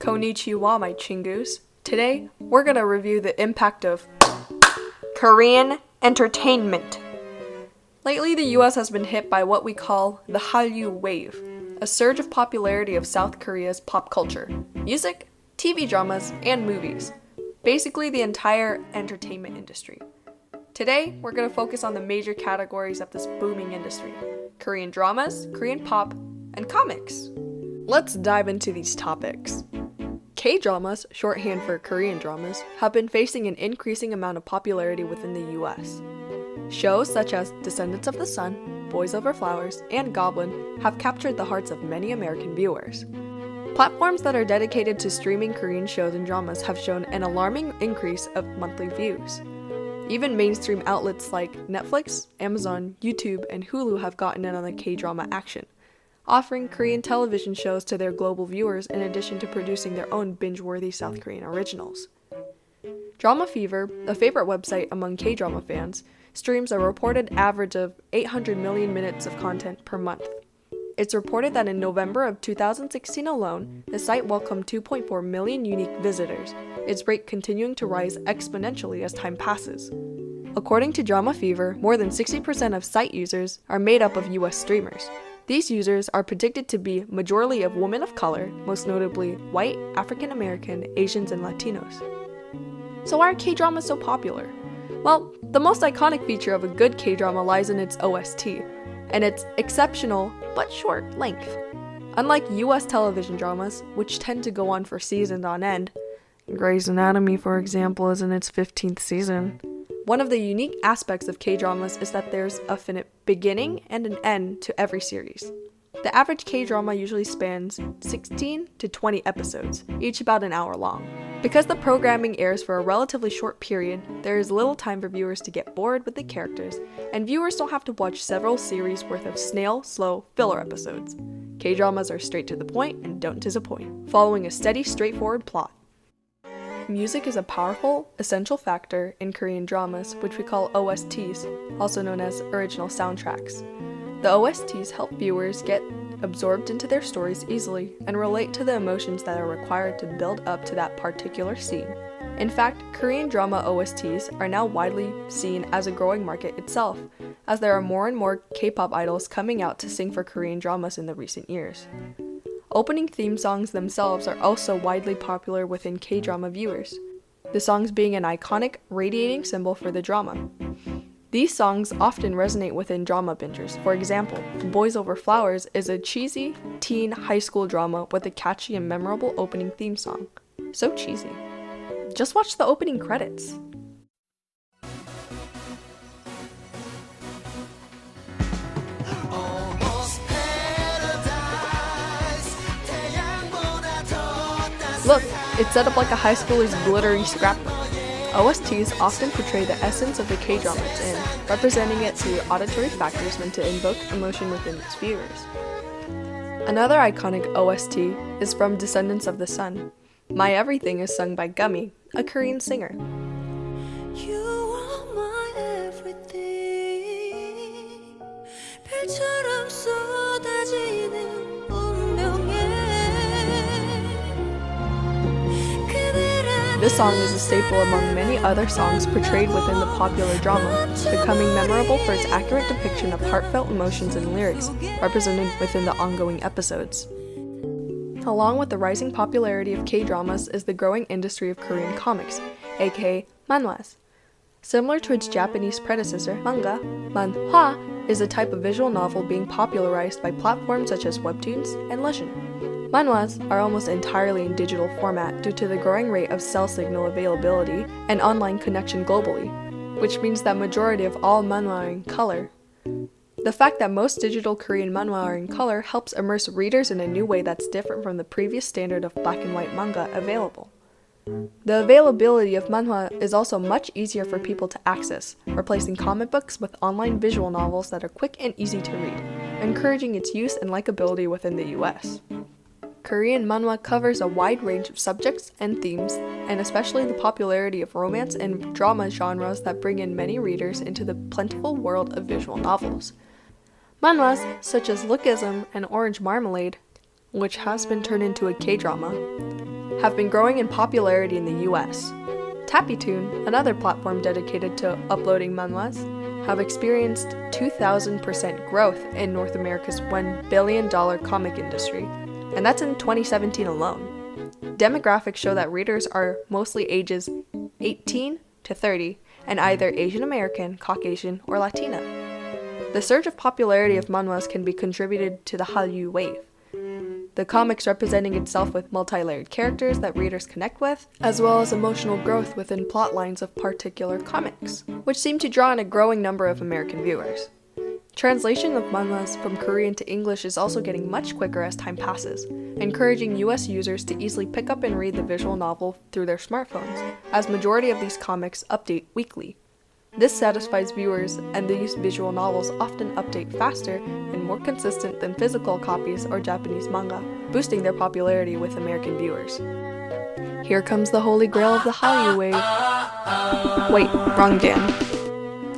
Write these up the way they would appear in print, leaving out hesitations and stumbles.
Konnichiwa, my chingus. Today, we're gonna review the impact of Korean entertainment. Lately, the US has been hit by what we call the Hallyu wave, a surge of popularity of South Korea's pop culture, music, TV dramas, and movies. Basically, the entire entertainment industry. Today, we're gonna focus on the major categories of this booming industry: Korean dramas, Korean pop, and comics. Let's dive into these topics. K-dramas, shorthand for Korean dramas, have been facing an increasing amount of popularity within the US. Shows such as Descendants of the Sun, Boys Over Flowers, and Goblin have captured the hearts of many American viewers. Platforms that are dedicated to streaming Korean shows and dramas have shown an alarming increase of monthly views. Even mainstream outlets like Netflix, Amazon, YouTube, and Hulu have gotten in on the K-drama action, offering Korean television shows to their global viewers in addition to producing their own binge-worthy South Korean originals. Drama Fever, a favorite website among K-drama fans, streams a reported average of 800 million minutes of content per month. It's reported that in November of 2016 alone, the site welcomed 2.4 million unique visitors, its rate continuing to rise exponentially as time passes. According to Drama Fever, more than 60% of site users are made up of US streamers. These users are predicted to be majority of women of color, most notably white, African American, Asians, and Latinos. So why are K-dramas so popular? Well, the most iconic feature of a good K-drama lies in its OST, and its exceptional but short length. Unlike US television dramas, which tend to go on for seasons on end, Grey's Anatomy, for example, is in its 15th season. One of the unique aspects of K-dramas is that there's a finite beginning and an end to every series. The average K-drama usually spans 16 to 20 episodes, each about an hour long. Because the programming airs for a relatively short period, there is little time for viewers to get bored with the characters, and viewers don't have to watch several series worth of slow filler episodes. K-dramas are straight to the point and don't disappoint, following a steady, straightforward plot. Music is a powerful, essential factor in Korean dramas, which we call OSTs, also known as original soundtracks. The OSTs help viewers get absorbed into their stories easily and relate to the emotions that are required to build up to that particular scene. In fact, Korean drama OSTs are now widely seen as a growing market itself, as there are more and more K-pop idols coming out to sing for Korean dramas in the recent years. Opening theme songs themselves are also widely popular within K-drama viewers, the songs being an iconic, radiating symbol for the drama. These songs often resonate within drama bingers. For example, Boys Over Flowers is a cheesy, teen high school drama with a catchy and memorable opening theme song. So cheesy. Just watch the opening credits. Look, it's set up like a high schooler's glittery scrapbook. OSTs often portray the essence of the K-drama it's in, representing it through auditory factors meant to invoke emotion within its viewers. Another iconic OST is from Descendants of the Sun. My Everything is sung by Gummy, a Korean singer. You are my everything. 별처럼 쏟아지는 This song is a staple among many other songs portrayed within the popular drama, becoming memorable for its accurate depiction of heartfelt emotions and lyrics represented within the ongoing episodes. Along with the rising popularity of K-dramas is the growing industry of Korean comics, aka manhwas. Similar to its Japanese predecessor, manga, manhwa is a type of visual novel being popularized by platforms such as webtoons and legend. Manhwas are almost entirely in digital format due to the growing rate of cell signal availability and online connection globally, which means that majority of all manhwa are in color. The fact that most digital Korean manhwa are in color helps immerse readers in a new way that's different from the previous standard of black and white manga available. The availability of manhwa is also much easier for people to access, replacing comic books with online visual novels that are quick and easy to read, encouraging its use and likability within the US. Korean manhwa covers a wide range of subjects and themes, and especially the popularity of romance and drama genres that bring in many readers into the plentiful world of visual novels. Manhwas such as Lookism and Orange Marmalade, which has been turned into a K-drama, have been growing in popularity in the US. Tappytoon, another platform dedicated to uploading manhwas, have experienced 2,000% growth in North America's $1 billion comic industry, and that's in 2017 alone. Demographics show that readers are mostly ages 18 to 30 and either Asian American, Caucasian, or Latina. The surge of popularity of manhwas can be contributed to the Hallyu wave, the comics representing itself with multi-layered characters that readers connect with, as well as emotional growth within plot lines of particular comics, which seem to draw in a growing number of American viewers. Translation of manhwas from Korean to English is also getting much quicker as time passes, encouraging US users to easily pick up and read the visual novel through their smartphones, as majority of these comics update weekly. This satisfies viewers, and these visual novels often update faster and more consistent than physical copies or Japanese manga, boosting their popularity with American viewers. Here comes the holy grail of the Hallyu wave. Wait, wrong again.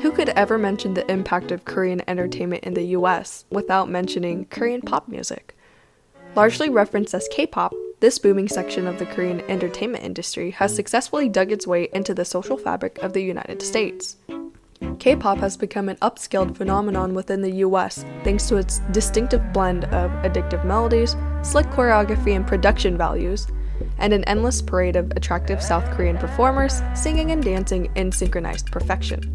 Who could ever mention the impact of Korean entertainment in the US without mentioning Korean pop music? Largely referenced as K-pop, this booming section of the Korean entertainment industry has successfully dug its way into the social fabric of the United States. K-pop has become an upscaled phenomenon within the US thanks to its distinctive blend of addictive melodies, slick choreography and production values, and an endless parade of attractive South Korean performers singing and dancing in synchronized perfection.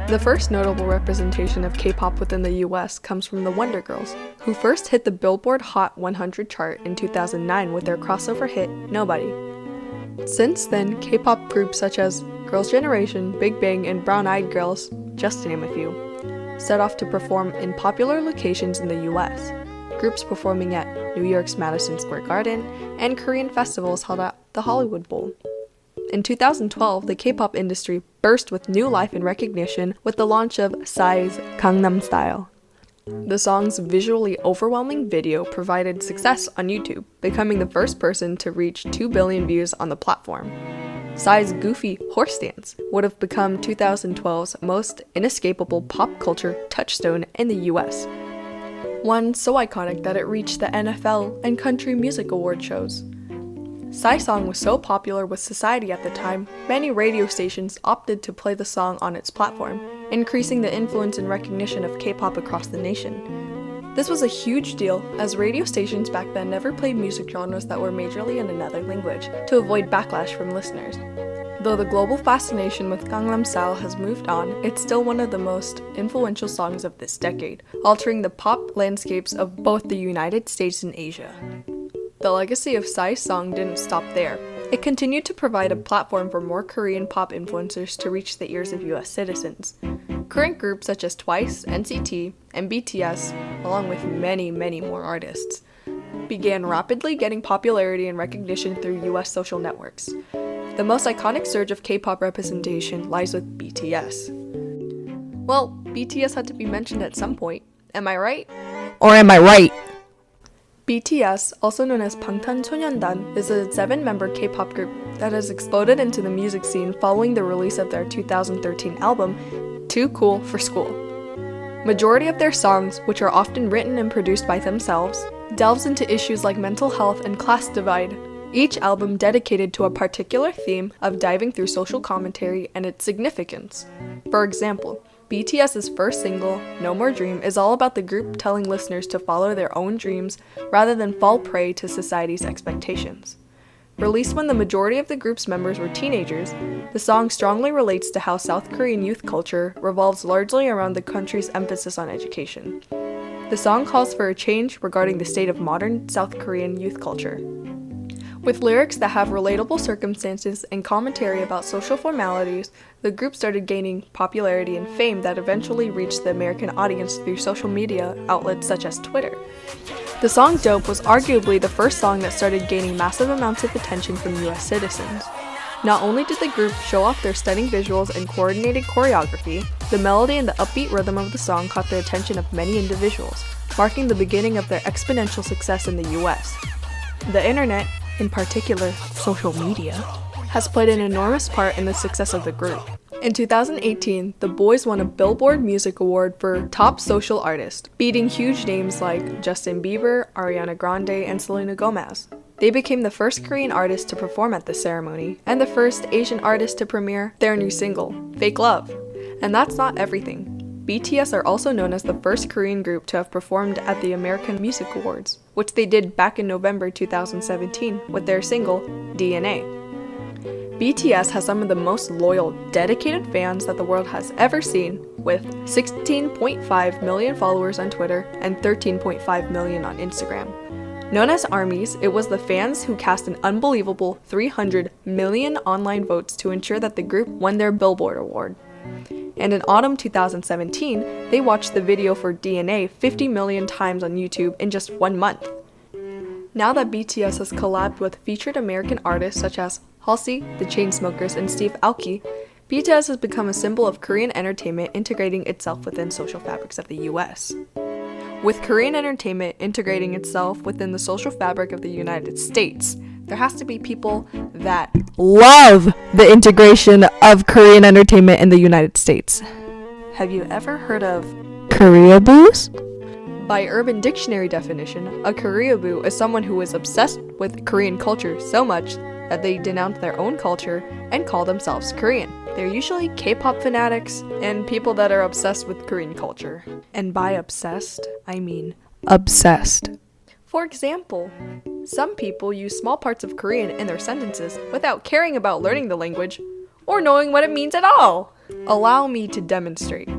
The first notable representation of K-pop within the US comes from the Wonder Girls, who first hit the Billboard Hot 100 chart in 2009 with their crossover hit, Nobody. Since then, K-pop groups such as Girls' Generation, Big Bang, and Brown Eyed Girls, just to name a few, set off to perform in popular locations in the US, groups performing at New York's Madison Square Garden, and Korean festivals held at the Hollywood Bowl. In 2012, the K-pop industry burst with new life and recognition with the launch of Psy's Gangnam Style. The song's visually overwhelming video provided success on YouTube, becoming the first person to reach 2 billion views on the platform. Psy's goofy horse dance would have become 2012's most inescapable pop culture touchstone in the US, one so iconic that it reached the NFL and country music award shows. Psy's song was so popular with society at the time, many radio stations opted to play the song on its platform, increasing the influence and recognition of K-pop across the nation. This was a huge deal, as radio stations back then never played music genres that were majorly in another language, to avoid backlash from listeners. Though the global fascination with Gangnam Style has moved on, it's still one of the most influential songs of this decade, altering the pop landscapes of both the United States and Asia. The legacy of Psy's song didn't stop there. It continued to provide a platform for more Korean pop influencers to reach the ears of US citizens. Current groups such as TWICE, NCT, and BTS, along with many more artists, began rapidly getting popularity and recognition through US social networks. The most iconic surge of K-pop representation lies with BTS. Well, BTS had to be mentioned at some point. Am I right? Or am I right? BTS, also known as 방탄소년단, is a 7-member K-pop group that has exploded into the music scene following the release of their 2013 album, Too Cool for School. Majority of their songs, which are often written and produced by themselves, delves into issues like mental health and class divide, each album dedicated to a particular theme of diving through social commentary and its significance. For example, BTS's first single, No More Dream, is all about the group telling listeners to follow their own dreams rather than fall prey to society's expectations. Released when the majority of the group's members were teenagers, the song strongly relates to how South Korean youth culture revolves largely around the country's emphasis on education. The song calls for a change regarding the state of modern South Korean youth culture. With lyrics that have relatable circumstances and commentary about social formalities, the group started gaining popularity and fame that eventually reached the American audience through social media outlets such as Twitter. The song Dope was arguably the first song that started gaining massive amounts of attention from US citizens. Not only did the group show off their stunning visuals and coordinated choreography, the melody and the upbeat rhythm of the song caught the attention of many individuals, marking the beginning of their exponential success in the US. The internet, in particular social media, has played an enormous part in the success of the group. In 2018, the boys won a Billboard Music Award for Top Social Artist, beating huge names like Justin Bieber, Ariana Grande, and Selena Gomez. They became the first Korean artist to perform at the ceremony, and the first Asian artist to premiere their new single, Fake Love. And that's not everything. BTS are also known as the first Korean group to have performed at the American Music Awards, which they did back in November 2017 with their single, DNA. BTS has some of the most loyal, dedicated fans that the world has ever seen, with 16.5 million followers on Twitter and 13.5 million on Instagram. Known as ARMYs, it was the fans who cast an unbelievable 300 million online votes to ensure that the group won their Billboard Award. And in autumn 2017, they watched the video for DNA 50 million times on YouTube in just 1 month. Now that BTS has collabed with featured American artists such as Halsey, The Chainsmokers, and Steve Aoki, BTS has become a symbol of Korean entertainment integrating itself within social fabrics of the US. With Korean entertainment integrating itself within the social fabric of the United States, there has to be people that love the integration of Korean entertainment in the United States. Have you ever heard of koreaboos? By Urban Dictionary definition, a koreaboo is someone who is obsessed with Korean culture so much that they denounce their own culture and call themselves Korean. They're usually K-pop fanatics and people that are obsessed with Korean culture. And by obsessed, I mean obsessed. For example, some people use small parts of Korean in their sentences without caring about learning the language or knowing what it means at all. Allow me to demonstrate.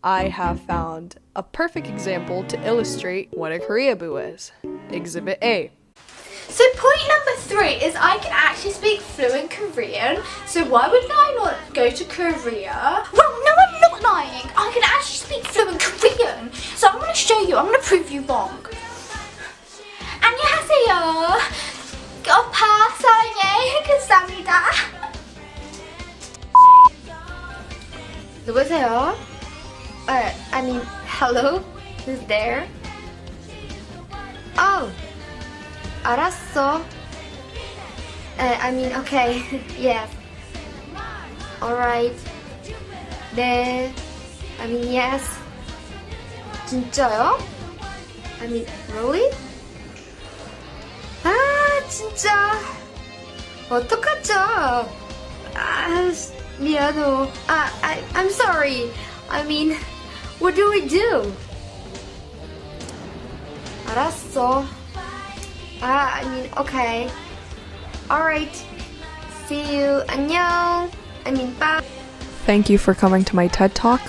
I have found a perfect example to illustrate what a koreaboo is. Exhibit A. So point number 3 is I can actually speak fluent Korean, so why would I not go to Korea? Well, no, I'm not lying. I can actually speak fluent Korean, so I'm going to show you. I'm going to prove you wrong. 안녕하세요. 오빠 사랑해. 감사합니다. 누구세요? I mean, hello? Who's there? Oh. 알았어. I mean, okay. Yes. Alright. 네. I mean, yes. 진짜요? I mean, really? 아, 진짜. 어떡하죠? 아, 미안해. I'm sorry. I mean, what do we do? 알았어. I mean, okay. Alright. See you. 안녕. I mean, bye. Thank you for coming to my TED Talk.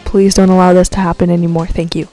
Please don't allow this to happen anymore. Thank you.